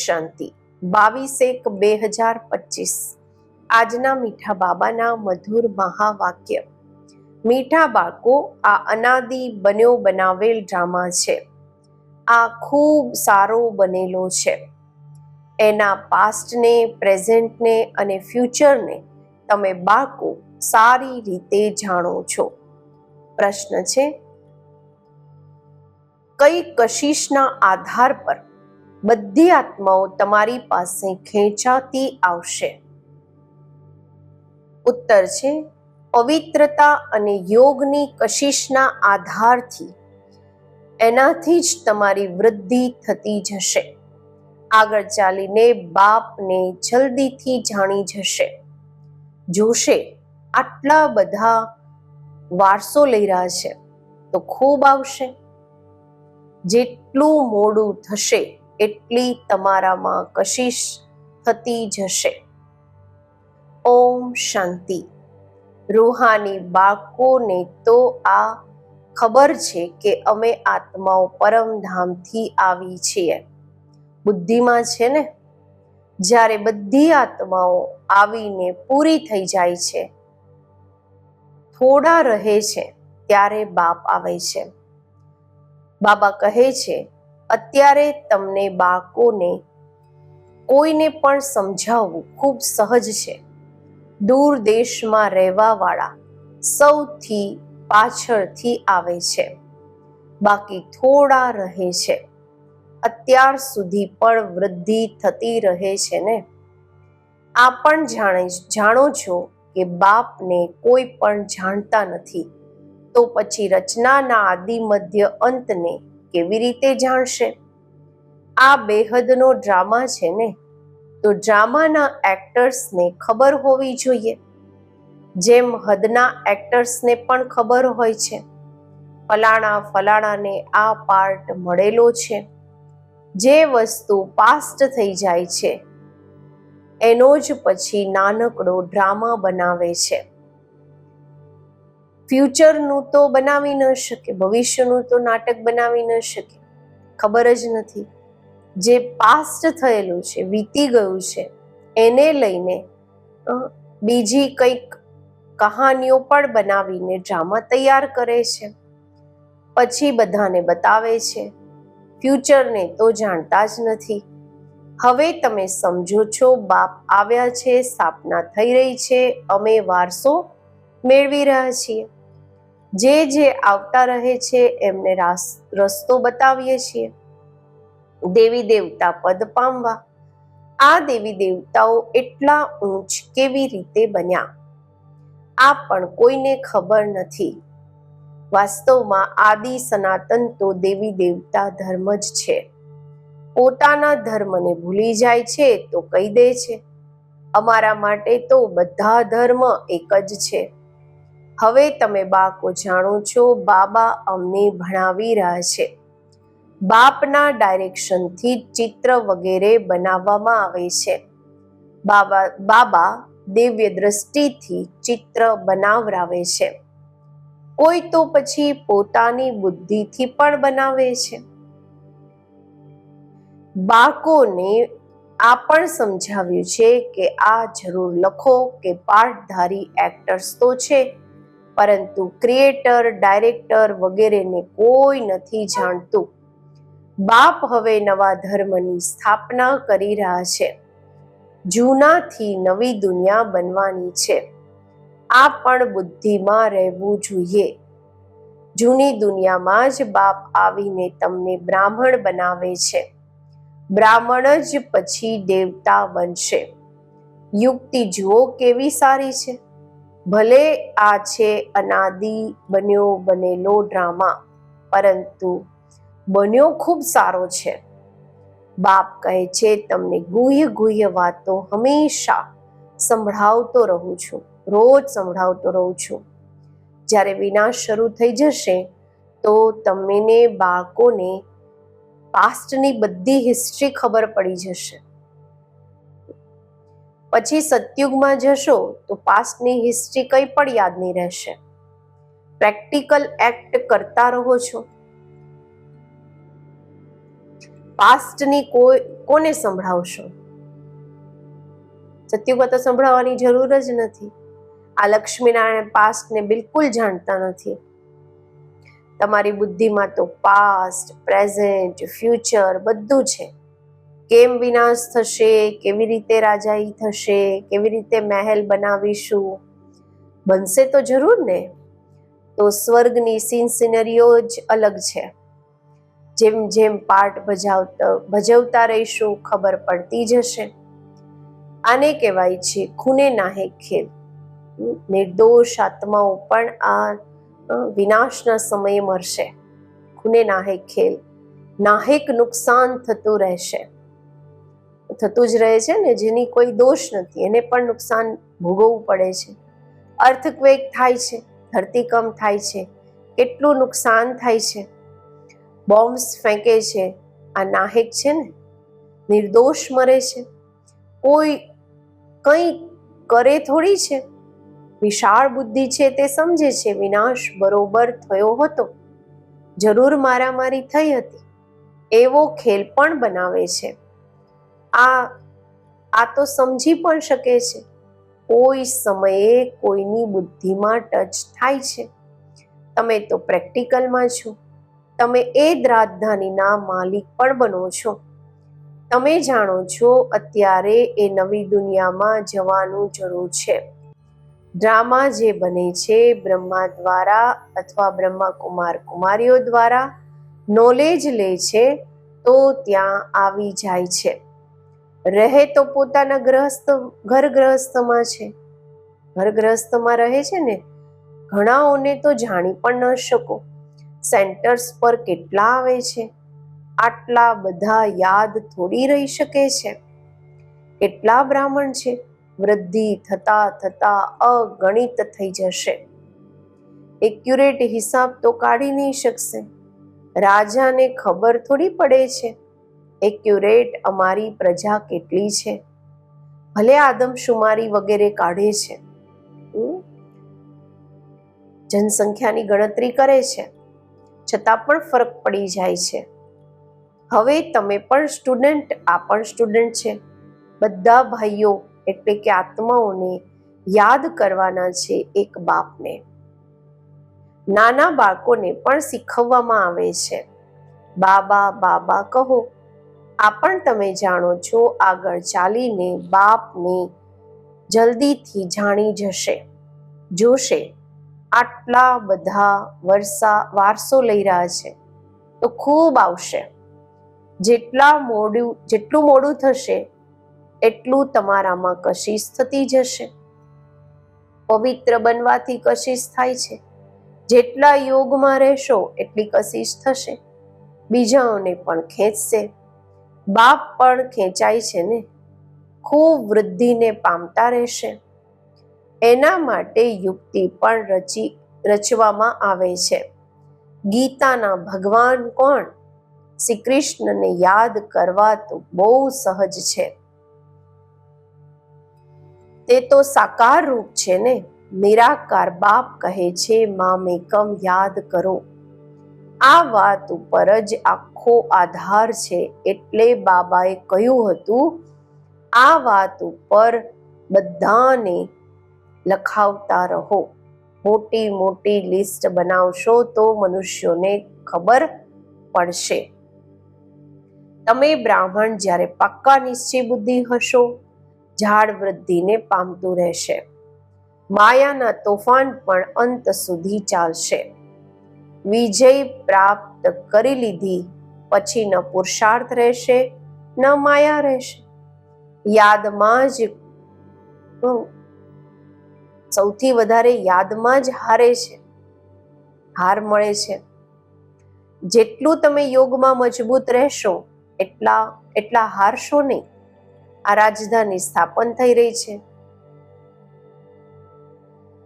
શાંતિ 22/1/2025 આજના મીઠા બાબાના મધુર મહાવાક્ય। મીઠા બાળકો, આ અનાદિ બન્યો બનાવેલ ડ્રામા છે। આ ખૂબ સારો બનેલો છે। એના પાસ્ટને, પ્રેઝન્ટને અને ફ્યુચરને તમે બાળકો સારી રીતે જાણો છો। પ્રશ્ન છે, કઈ કશિશના આધાર પર બધી આત્માઓ તમારી પાસે ખેંચાતી આવશે? ઉત્તર છે, પવિત્રતા અને યોગની કશિશના આધારથી। એનાથી જ તમારી વૃદ્ધિ થતી જશે। આગળ ચાલીને બાપને જલ્દીથી જાણી જશે। જોશે આટલા બધા વારસો લઈ રહ્યા છે તો ખૂબ આવશે। જેટલું મોડું થશે એટલી તમારામાં કશિશ થતી જશે। ઓમ શાંતિ। રૂહાની બાળકોને તો આ ખબર છે કે અમે આત્માઓ પરમધામથી આવી છીએ। બુદ્ધિમાં છે ને, જ્યારે બધી આત્માઓ આવીને પૂરી થઈ જાય છે, થોડા રહે છે, ત્યારે બાપ આવે છે। બાબા કહે છે, અત્યારે તમને બાળકોને કોઈને પણ સમજાવવું ખૂબ સહજ છે। દૂર દેશમાં રહેવાવાળા સૌથી પાછળથી આવે છે, બાકી થોડા રહે છે। અત્યાર સુધી પણ વૃદ્ધિ થતી રહે છે ને। આ પણ જાણો છો કે બાપને કોઈ પણ જાણતા નથી, તો પછી રચનાના આદિ મધ્ય અંતને કેવી રીતે જાણશે? આ બેહદનો ડ્રામા છે ને, તો ડ્રામાના એક્ટર્સને ખબર હોવી જોઈએ, જેમ હદના એક્ટર્સને પણ ખબર હોય છે, ફલાણાને આ પાર્ટ મળેલો છે। જે વસ્તુ પાસ્ટ થઈ જાય છે એનો જ પછી નાનકડો ડ્રામા બનાવે છે। ફ્યુચરનું તો બનાવી ન શકે, ભવિષ્યનું તો નાટક બનાવી ન શકે, ખબર જ નથી। જે પાસ્ટ થયેલું છે, વીતી ગયું છે, એને લઈને બીજી કંઈક કહાનીઓ પણ બનાવીને ડ્રામા તૈયાર કરે છે, પછી બધાને બતાવે છે। ફ્યુચરને તો જાણતા જ નથી। હવે તમે સમજો છો, બાપ આવ્યા છે, સ્થાપના થઈ રહી છે, અમે વારસો મેળવી રહ્યા છીએ। જે આવતા રહે છે એમને રસ્તો બતાવીએ છીએ। દેવી દેવતા પદ પામવા। આ દેવી દેવતાઓ એટલા ઊંચ કેવી રીતે બન્યા, આ પણ કોઈને ખબર નથી। વાસ્તવમાં આદિ સનાતન તો દેવી દેવતા ધર્મ જ છે। પોતાના ધર્મને ભૂલી જાય છે તો કહી દે છે, અમારા માટે તો બધા ધર્મ એક જ છે। હવે તમે બાળકો જાણો છો, બાબા અમને ભણાવી રહ્યા છે। બાપના ડાયરેક્શનથી ચિત્ર વગેરે બનાવવામાં આવે છે। બાબા દિવ્ય દ્રષ્ટિથી ચિત્ર બનાવરાવે છે। કોઈ તો પછી પોતાની બુદ્ધિથી પણ બનાવે છે। બાળકોને આ પણ સમજાવ્યું છે કે આ જરૂર લખો કે પાઠધારી એક્ટર્સ તો છે, પરંતુ ક્રિએટર, ડાયરેક્ટર વગેરેને કોઈ નથી જાણતું। બાપ હવે નવા ધર્મની સ્થાપના કરી રહ્યા છે। જૂનાથી નવી દુનિયા બનવાની છે। આ પણ બુદ્ધિમાં રહેવું જોઈએ। જૂની દુનિયામાં જ બાપ આવીને તમને બ્રાહ્મણ બનાવે છે। બ્રાહ્મણ જ પછી દેવતા બનશે। યુક્તિ જુઓ કેવી સારી છે। ભલે આ છે અનાદિ બન્યો બનેલો ડ્રામા, પરંતુ બન્યો ખૂબ સારો છે। બાપ કહે છે, તમને ગુહ્ય વાતો હંમેશા સંભળાવતો રહું છું, રોજ સંભળાવતો રહું છું। જ્યારે વિનાશ શરૂ થઈ જશે તો તમને બાળકોને પાસ્ટની બધી હિસ્ટ્રી ખબર પડી જશે। પછી સતયુગમાં જશો તો પાસ્ટની હિસ્ટ્રી કંઈ પણ યાદ નહીં રહેશે। પ્રેક્ટિકલ એક્ટ કરતા રહો છો। પાસ્ટની કોને સંભળાવશો? સત્યુગા તો સંભળાવવાની જરૂર જ નથી. આ લક્ષ્મીનારાયણ પાસ્ટને બિલકુલ જાણતા નથી. તમારી બુદ્ધિમાં તો પાસ્ટ, પ્રેઝન્ટ, ફ્યુચર બધું છે. કેમ વિનાશ થશે, કેવી રીતે રાજાઈ થશે, કેવી રીતે મહેલ બનાવીશું, બનશે તો જરૂર ને. તો સ્વર્ગની સીન સિનરીઓ જ અલગ છે. જેમ જેમ પાર્ટ ભજવતા રહીશું ખબર પડતી જશે. આને કહેવાય છે ખૂને નાહે ખેલ. નિર્દોષ આત્માઓ પણ આ વિનાશના સમયે મરશે. ખૂને નાહે ખેલ, નાહેક નુકસાન થતું રહેશે. થતું જ રહે છે ને, જેની કોઈ દોષ નથી એને પણ નુકસાન ભોગવવું પડે છે. અર્થક્વેક થાય છે, ધરતીકંપ થાય છે, કેટલું નુકસાન થાય છે. બોમ્બ્સ ફેંકે છે, આ નાહેક છે ને, નિર્દોષ મરે છે. કોઈ કંઈ કરે થોડી છે. વિશાળ બુદ્ધિ છે તે સમજે છે વિનાશ બરોબર થયો હતો, જરૂર મારામારી થઈ હતી, એવો ખેલ પણ બનાવે છે. આ તો સમજી પણ શકે છે. કોઈ સમયે કોઈની બુદ્ધિમાં ટચ થાય છે. તમે તો પ્રેક્ટિકલમાં છો. તમે એ જ રાજધાનીના માલિક પણ બનો છો. તમે જાણો છો અત્યારે એ નવી દુનિયામાં જવાનું જરૂર છે. ડ્રામા જે બને છે બ્રહ્મા દ્વારા અથવા બ્રહ્મા કુમાર કુમારીઓ દ્વારા નોલેજ લે છે તો ત્યાં આવી જાય છે. રહે તો પોતાના ઘર ગ્રહસ્થમાં છે. ઘર ગ્રહસ્થમાં રહે છે ને. ઘણાઓને તો જાણી પણ ન શકો. સેન્ટર્સ પર કેટલા આવે છે. આટલા બધા યાદ થોડી રહી શકે છે. કેટલા બ્રાહ્મણ છે. વૃદ્ધિ થતા થતા અગણિત થઈ જશે. એક્યુરેટ હિસાબ તો કાઢી નહીં શકશે. રાજાને ખબર થોડી પડે છે એક્યુરેટ અમારી પ્રજા કેટલી છે. ભલે આદમશુમારી વગેરે કાઢે છે, જનસંખ્યાની ગણતરી કરે છે, છતાં પણ ફરક પડી જાય છે. હવે તમે પણ સ્ટુડન્ટ, આ પણ સ્ટુડન્ટ છે. બધા ભાઈઓ એટલે કે આત્માઓને યાદ કરવાના છે એક બાપને. નાના બાળકોને પણ શીખવવામાં આવે છે, બાબા બાબા કહો. આ પણ તમે જાણો છો આગળ ચાલીને બાપને જલ્દીથી જાણી જોશે. આટલા બધા વારસો લઈ રહ્યા છે તો ખૂબ આવશે. જેટલું મોડું થશે એટલું તમારામાં કશિશ થતી જશે. પવિત્ર બનવાથી કશિશ થાય છે. જેટલા યોગમાં રહેશો એટલી કશિશ થશે. બીજાઓને પણ ખેંચશે. બાપ પણ ખેંચાય છે ને, ખૂબ વૃદ્ધિને પામતા રહેશે. એના માટે યુક્તિ પણ રચવામાં આવે છે. ગીતાના ભગવાન કોણ? શ્રી કૃષ્ણને યાદ કરવા તો બહુ સહજ છે. તે તો સાકાર રૂપ છે ને. નિરાકાર બાપ કહે છે મામેકમ યાદ કરો. આ વાત ઉપર જ આખો આધાર છે. એટલે બાબાએ કહ્યું હતું આ વાત ઉપર બધાને લખાવતા રહો. મોટી મોટી લિસ્ટ બનાવશો તો મનુષ્યોને ખબર પડશે. તમે બ્રાહ્મણ જ્યારે પાક્કા નિશ્ચય બુદ્ધિ હશો, ઝાડ વૃદ્ધિને પામતું રહેશે. માયાના તોફાન પણ અંત સુધી ચાલશે. વિજય પ્રાપ્ત કરી લીધી પછી ન પુરુષાર્થ રહેશે ન માયા રહેશે. યાદમાં જ સૌથી વધારે યાદમાં જ હાર મળે છે. જેટલું તમે યોગમાં મજબૂત રહેશો એટલા હારશો નહીં. આ રાજધાની સ્થાપન થઈ રહી છે.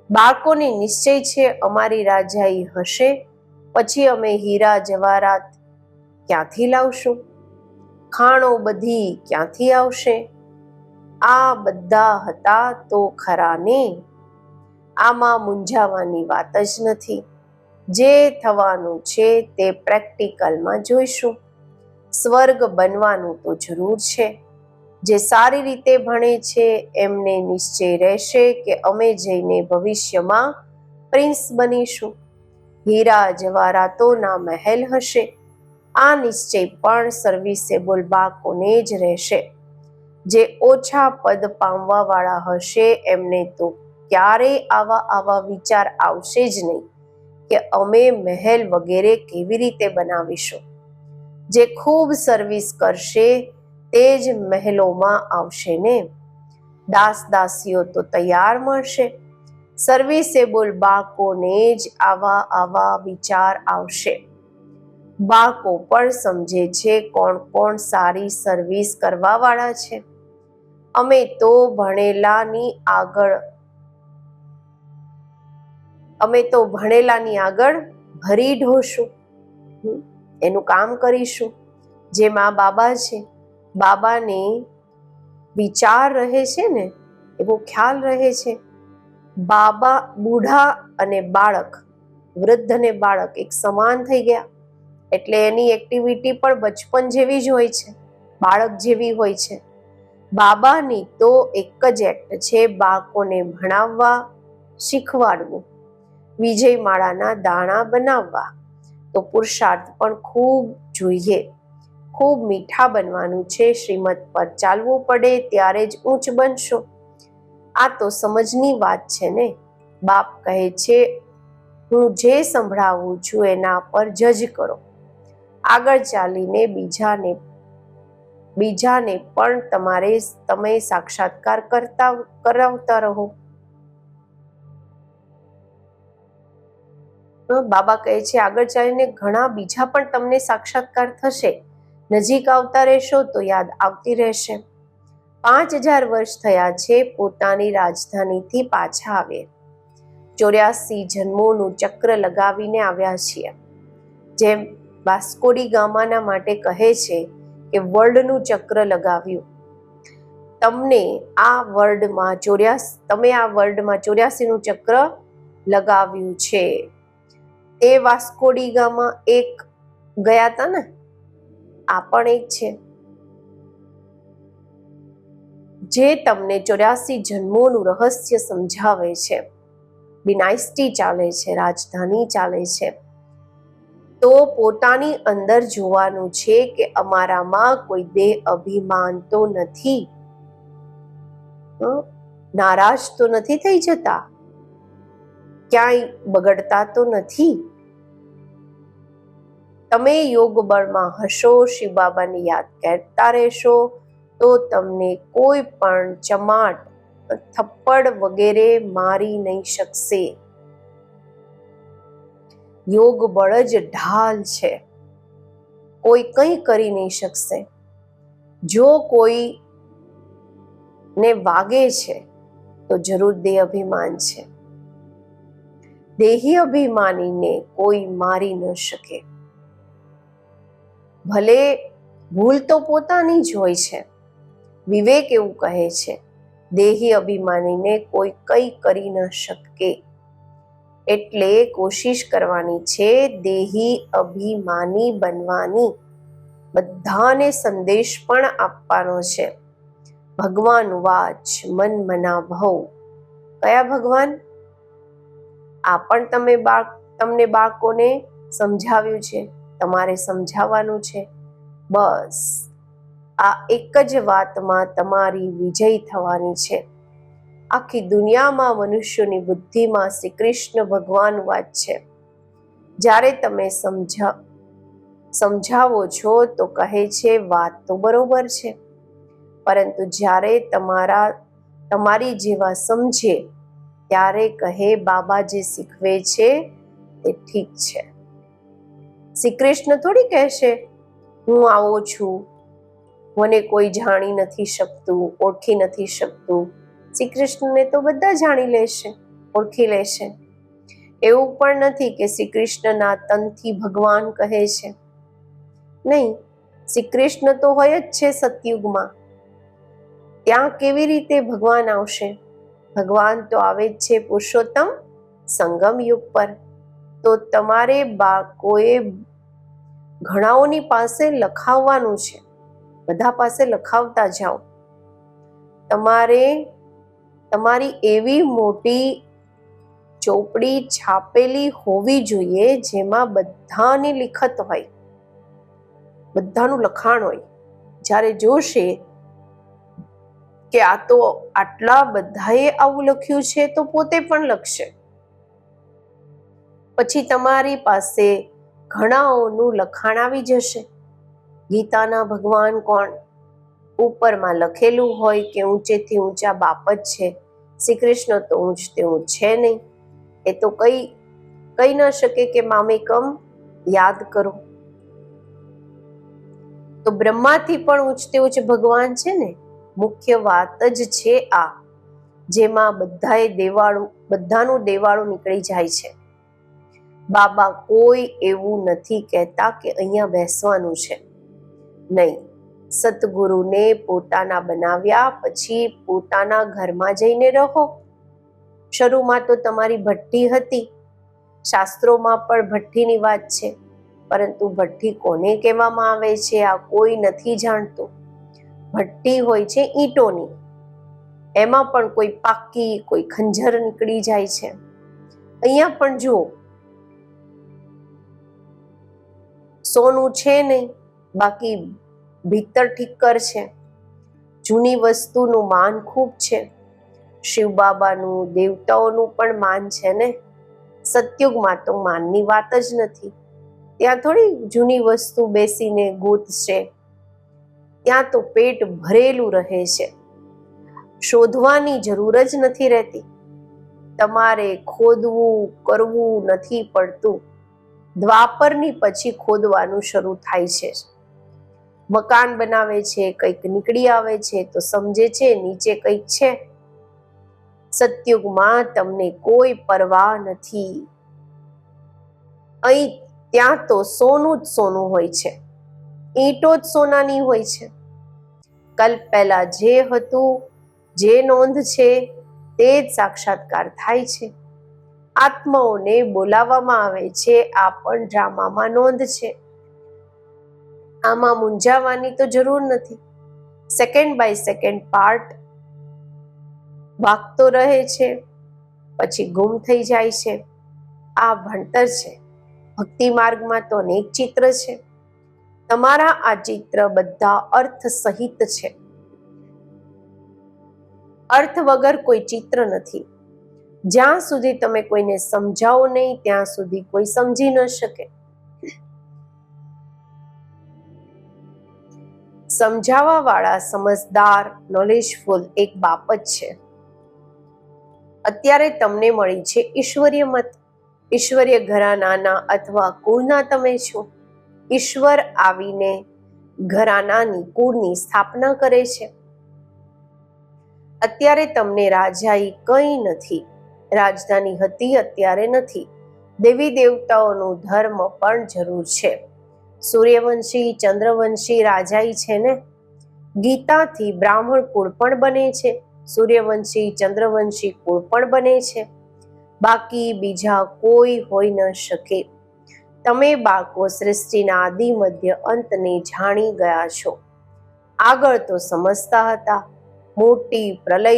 બાળકોને નિશ્ચય છે અમારી રાજાઈ હશે પછી અમે હીરા જવાહરાત ક્યાંથી લાવશું? ખાણો બધી ક્યાંથી આવશે? આ બધા હતા તો ખરા ને. આમાં મૂંઝાવાની વાત જ નથી. જે થવાનું છે તે પ્રેક્ટિકલમાં જોઈશું. સ્વર્ગ બનવાનું તો જરૂર છે. જે સારી રીતે ભણે છે એમને નિશ્ચય રહેશે કે અમે જઈને ભવિષ્યમાં પ્રિન્સ બનીશું, હીરા જવાહરાતોના મહેલ હશે. આ નિશ્ચય પણ સર્વિસેબલ બાળકોને જ રહેશે. જે ઓછા પદ પામવા વાળા હશે એમને તો ક્યારેય આવા વિચાર આવશે જ નહીં કે અમે મહેલ વગેરે કેવી રીતે બનાવીશું. જે ખૂબ સર્વિસ કરશે તે જ મહેલોમાં આવશે ને. દાસ દાસીઓ તો તૈયાર મળશે. સર્વિસેબલ બાળકોને જ આવા વિચાર આવશે. બાળકો પણ સમજે છે કોણ કોણ સારી સર્વિસ કરવા વાળા છે. અમે તો ભણેલાની આગળ ભરી ઢોશું, એનું કામ કરીશું. જે મા બાબા છે, બાબાને વિચાર રહે છે ને, એવો ખ્યાલ રહે છે. બાબા બુઢા અને બાળક, વૃદ્ધ અને બાળક એક સમાન થઈ ગયા. એટલે એની એક્ટિવિટી પણ બચપન જેવી જ હોય છે, બાળક જેવી હોય છે. બાબાની તો એક જ એક્ટ છે, બાળકોને ભણાવવા, શીખવાડવું, વિજયમાળાના દાણા બનાવવા. તો પુરુષાર્થ પણ ખૂબ જોઈએ. ખૂબ મીઠા બનવાનું છે. શ્રીમત પર ચાલવું પડે ત્યારે જ ઊંચ બનશો. આ તો સમજની વાત છે ને. બાપ કહે છે હું જે સંભળાવું છું એના પર જજ કરો. આગળ ચાલીને બીજાને પણ તમે સાક્ષાત્કાર કરાવતા રહો. બાબા કહે છે આગળ ચાલીને ઘણા બીજા પણ તમને સાક્ષાત્કાર થશે. નજીક આવતા રહેશો તો યાદ આવતી રહેશે. 5000 વર્ષ થયા છે પોતાની રાજધાનીથી પાછા આવે. 84 જન્મોનું ચક્ર લગાવીને આવ્યા છીએ. જેમ વાસ્કોડી ગામાના માટે કહે છે કે વર્લ્ડનું ચક્ર લગાવ્યું. તમે આ વર્લ્ડમાં 84નું ચક્ર લગાવ્યું છે. તે વાસ્કોડી ગામા એક ગયા હતા ને, આ પણ એક છે જે તમને 84 જન્મોનું રહસ્ય સમજાવે છે. ડિનાસ્ટી ચાલે છે, રાજધાની ચાલે છે. તો પોતાની અંદર જોવાનું છે કે અમારામાં કોઈ દેહ અભિમાન તો નથી, નારાજ તો નથી થઈ જતા, ક્યાંય બગડતા તો નથી. તમે યોગ બળમાં હશો, શિવ બાબાને યાદ કરતા રહેશો તો તમને કોઈ પણ ચમાટ, થપ્પડ વગેરે મારી નહીં શકશે. યોગ બળ જ ઢાલ છે, કોઈ કંઈ કરી નહીં શકશે. જો કોઈને વાગે છે તો જરૂર દેહ અભિમાન છે. દેહી અભિમાનીને કોઈ મારી ન શકે. ભલે ભૂલ તો પોતાની જ હોય છે. વિવેક એવું કહે છે દેહી અભિમાનીને કોઈ કંઈ કરી ન શકે. એટલે કોશિશ કરવાની છે દેહી અભિમાની બનવાની. બધાને સંદેશ પણ આપવાનો છે. ભગવાન વાચ મન મના ભવ. કયા ભગવાન? આ પણ તમને બાળકોને સમજાવ્યું છે, તમારે સમજાવવાનું છે. બસ આ એક જ વાતમાં તમારી વિજય થવાની છે. આખી દુનિયામાં મનુષ્યોની બુદ્ધિમાં શ્રી કૃષ્ણ ભગવાન વાત છે. જ્યારે તમે સમજાવો છો તો કહે છે વાત તો બરોબર છે, પરંતુ જ્યારે તમારી જેવા સમજે ત્યારે કહે બાબા જે શીખવે છે તે ઠીક છે. શ્રી કૃષ્ણ થોડી કહેશે હું આવો છું, મને કોઈ જાણી નથી શકતું, ઓળખી નથી શકતું. શ્રી કૃષ્ણને તો બધા જાણી લેશે, ઓળખી લેશે. એવું પણ નથી કે શ્રી કૃષ્ણના તનથી ભગવાન કહે છે. નહીં, શ્રી કૃષ્ણ તો હોય જ છે સતયુગમાં. ત્યાં કેવી રીતે ભગવાન આવશે? ભગવાન તો આવે જ છે પુરુષોત્તમ સંગમ યુગ પર. તો તમારે બાળકોએ ઘણાઓની પાસે લખાવવાનું છે, બધા પાસે લખાવતા જાઓ. તમારે તમારી એવી મોટી ચોપડી છાપેલી હોવી જોઈએ જેમાં બધાની લિખત હોય, બધાનું લખાણ હોય. જ્યારે જોશે કે આ તો આટલા બધાએ આવું લખ્યું છે તો પોતે પણ લખશે. પછી તમારી પાસે ઘણાઓનું લખાણ આવી જશે. ગીતાના ભગવાન કોણ? ઉપરમાં લખેલું હોય કે ઊંચેથી ઊંચા બાપ જ છે. શ્રી કૃષ્ણ તો ઊંચતે ઊંચ છે નહીં. એ તો કહી ન શકે કે મામેકમ યાદ કરો. તો બ્રહ્માથી પણ ઊંચતે ઊંચ ભગવાન છે ને. મુખ્ય વાત જ છે આ, જેમાં બધાનું દેવાળું નીકળી જાય છે. બાબા કોઈ એવું નથી કહેતા કે અહીંયા બેસવાનું છે, નહીં. સતગુરુને પોતાના બનાવ્યા પછી પોતાના ઘરમાં જઈને રહો. શરૂમાં તો તમારી ભઠ્ઠી હતી, શાસ્ત્રોમાં પણ ભઠ્ઠીની વાત છે, પરંતુ ભઠ્ઠી કોને કહેવામાં આવે છે આ કોઈ નથી જાણતું. ભઠ્ઠી હોય છે ઈંટોની, એમાં પણ કોઈ પાકી કોઈ ખંજર નીકળી જાય છે. અહીંયા પણ જુઓ, સોનું છે નહીં, બાકી ભીતર ઠીકર છે. જૂની વસ્તુનું માન ખૂબ છે. શિવ બાબાનું, દેવતાઓનું પણ માન છે ને. સતયુગમાં તો માનની વાત જ નથી. ત્યાં થોડી જૂની વસ્તુ બેસીને ગોતશે, ત્યાં તો પેટ ભરેલું રહે છે. શોધવાની જરૂર જ નથી રહેતી. તમારે ખોદવું કરવું નથી પડતું. દ્વાપરની પછી ખોદવાનું શરૂ થાય છે. મકાન બનાવે છે, કંઈક નીકળી આવે છે તો સમજે છે નીચે કંઈક છે. સતયુગમાં તમને કોઈ પરવા નથી. ત્યાં તો સોનું જ સોનું હોય છે, ઈંટો જ સોનાની હોય છે. કલ્પ પહેલા જે હતું, જે નોંધ છે તે જ સાક્ષાત્કાર થાય છે. આત્માઓને બોલાવવામાં આવે છે, આ પણ ડ્રામામાં નોંધ છે. આમાં મૂંઝાવાની તો જરૂર નથી. સેકન્ડ બાય સેકન્ડ પાર્ટ વાગતો રહે છે, પછી ગુમ થઈ જાય છે. આ ભણતર છે. ભક્તિ માર્ગમાં તો અનેક ચિત્ર છે. તમારા આ ચિત્ર બધા અર્થ સહિત છે. અર્થ વગર કોઈ ચિત્ર નથી. જ્યાં સુધી તમે કોઈને સમજાવો નહીં ત્યાં સુધી કોઈ સમજી ન શકે. સમજાવવા વાળા સમજદાર, નોલેજફુલ એક બાપ જ છે. અત્યારે તમને મળી છે ઈશ્વરીય મત. ઈશ્વરીય ઘરાનાના અથવા કુળના તમે છો. ઈશ્વર આવીને ઘરાનાની કુળની સ્થાપના કરે છે. અત્યારે તમને રાજાઈ કંઈ નથી. રાજધાની હતી, અત્યારે નથી. દેવી દેવતાઓનું ધર્મ પણ જરૂર છે. સૂર્યવંશી, ચંદ્રવંશી રાજાઈ છે ને. ગીતાથી બ્રાહ્મણ કુળ પણ બને છે, સૂર્યવંશી ચંદ્રવંશી કુળ પણ બને છે. બાકી બીજા કોઈ હોઈ ન શકે. તમે બાળકો સૃષ્ટિના આદિ મધ્ય અંતને જાણી ગયા છો. આગળ તો સમજતા હતા. મોટી પ્રલય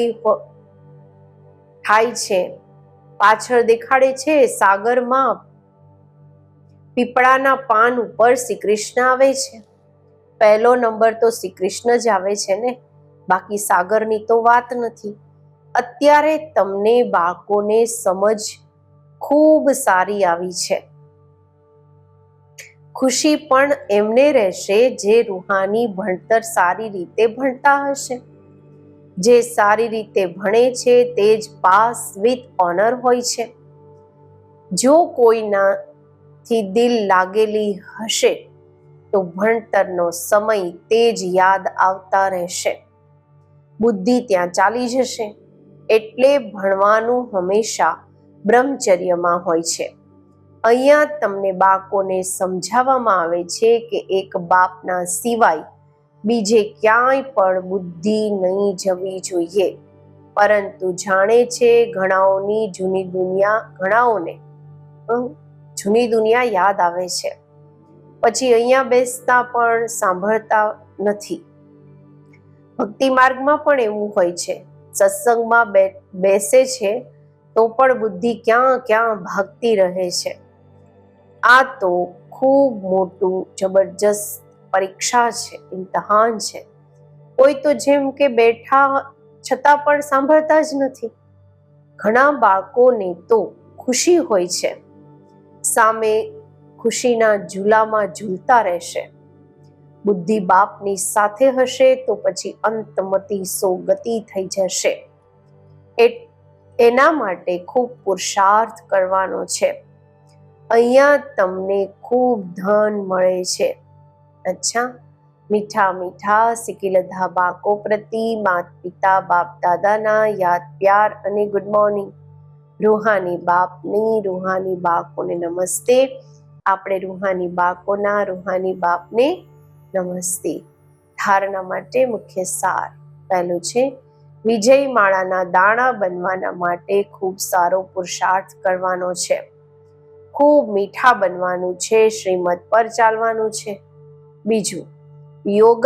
થાય છે, પાછળ દેખાડે છે સાગરમાં પીપળાના પાન ઉપર શ્રી કૃષ્ણ આવે છે. પહેલો નંબર તો શ્રી કૃષ્ણ જ આવે છે ને, બાકી સાગરની તો વાત નથી. અત્યારે તમને બાળકોને સમજ ખૂબ સારી આવી છે. ખુશી પણ એમને રહેશે જે રૂહાની ભણતર સારી રીતે ભણતા હશે. જે સારી રીતે ભણે છે તે જ પાસ વિથ ઓનર હોય છે. જો કોઈનાથી દિલ લાગેલી હશે તો ભણતરનો સમય તે જ યાદ આવતા રહેશે. બુદ્ધિ ત્યાં ચાલી જશે. એટલે ભણવાનું હંમેશા બ્રહ્મચર્યમાં હોય છે. અહીંયા તમને બાળકોને સમજાવવામાં આવે છે કે એક બાપના સિવાય બીજે ક્યાંય પણ બુદ્ધિ નહીં જવી જોઈએ. પરંતુ જાણે છે ઘણાઓને જૂની દુનિયા યાદ આવે છે. પછી અહીંયા બેસતા પણ સાંભળતા નથી. ભક્તિ માર્ગમાં પણ એવું હોય છે. સત્સંગમાં બેસે છે તો પણ બુદ્ધિ ક્યાં ક્યાં ભાગતી રહે છે. આ તો ખૂબ મોટું જબરજસ્ત પરીક્ષા છે, ઇમ્તહાન છે. કોઈ તો જેમ કે બેઠા છતાં પણ સાંભળતા જ નથી. ઘણા બાળકોને તો ખુશી હોય છે, સામે ખુશીના ઝૂલામાં ઝૂલતા રહેશે. બુદ્ધિ બાપની સાથે હશે તો પછી અંતમતી સોગતિ થઈ જશે. એના માટે ખૂબ પુરુષાર્થ કરવાનો છે. અહીંયા તમને ખૂબ ધન મળે છે. અચ્છા, મીઠા મીઠા સિકિલધા બાકો પ્રતિ માત પિતા બાપ દાદાના યાદ પ્યાર અને ગુડ મોર્નિંગ. રૂહાની બાપની રૂહાની બાળકોને નમસ્તે. આપણે રૂહાની બાળકોના રૂહાની બાપને નમસ્તે. ધારણા માટે મુખ્ય સાર પહેલું છે, વિજય માળાના દાણા બનવાના માટે ખૂબ સારો પુરુષાર્થ કરવાનો છે. ખૂબ મીઠા બનવાનું છે, શ્રીમત પર ચાલવાનું છે. બીજું, યોગ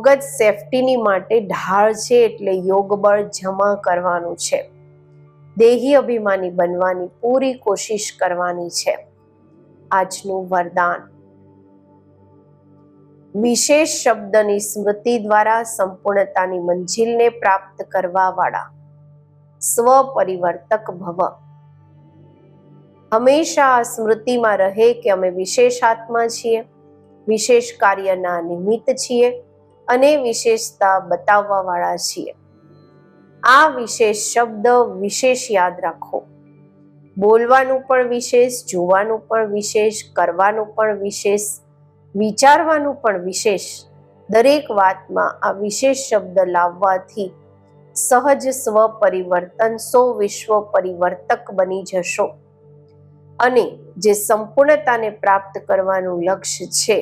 જ સેફટીની માટે ઢાળ છે, એટલે યોગ બળ જમા કરવાનું છે. દેહી અભિમાની બનવાની પૂરી કોશિશ કરવાની છે. આજનું વરદાન, વિશેષ શબ્દની સ્મૃતિ દ્વારા સંપૂર્ણતાની મંજિલને પ્રાપ્ત કરવા વાળા સ્વપરિવર્તક ભવ. હંમેશા આ સ્મૃતિમાં રહે કે અમે વિશેષ આત્મા છીએ, વિશેષ કાર્યના નિમિત્ત છીએ અને વિશેષતા બતાવવા વાળા છીએ. આ વિશેષ શબ્દ વિશેષ યાદ રાખો. બોલવાનું પણ વિશેષ, જોવાનું પણ વિશેષ, કરવાનું પણ વિશેષ, વિચારવાનું પણ વિશેષ. દરેક વાતમાં આ વિશેષ શબ્દ લાવવાથી સહજ સ્વ પરિવર્તન વિશ્વ પરિવર્તક બની જશો અને જે સંપૂર્ણતાને પ્રાપ્ત કરવાનું લક્ષ્ય છે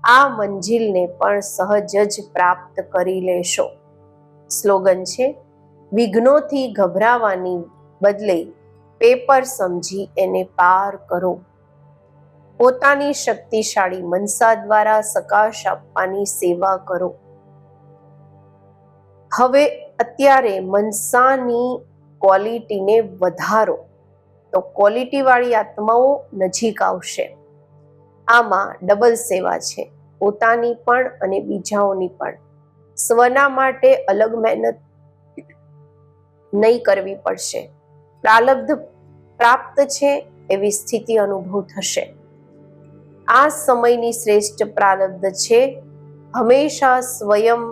આ મંજિલને પણ સહજ જ પ્રાપ્ત કરી લેશો. સ્લોગન છે, વિઘ્નોથી ગભરાવાની બદલે પેપર સમજી એને પાર કરો. પોતાની શક્તિશાળી મનસા દ્વારા સકાશ આપવાની સેવા કરો. હવે અત્યારે મનસાની ક્વોલિટીને વધારો તો ક્વોલિટી વાળી આત્માઓ નજીક આવશે. આમાં ડબલ સેવા છે, પોતાની પણ અને બીજાઓની પણ. સ્વના માટે અલગ મહેનત નહીં કરવી પડશે. પ્રારબ્ધ પ્રાપ્ત છે એવી સ્થિતિ અનુભવ થશે. આ સમયની શ્રેષ્ઠ પ્રારબ્ધ છે. હંમેશા સ્વયં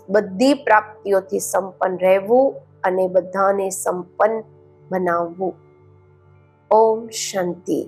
બધી પ્રાપ્તિઓથી સંપન્ન રહેવું અને બધાને સંપન્ન બનાવવું. ઓમ શાંતિ.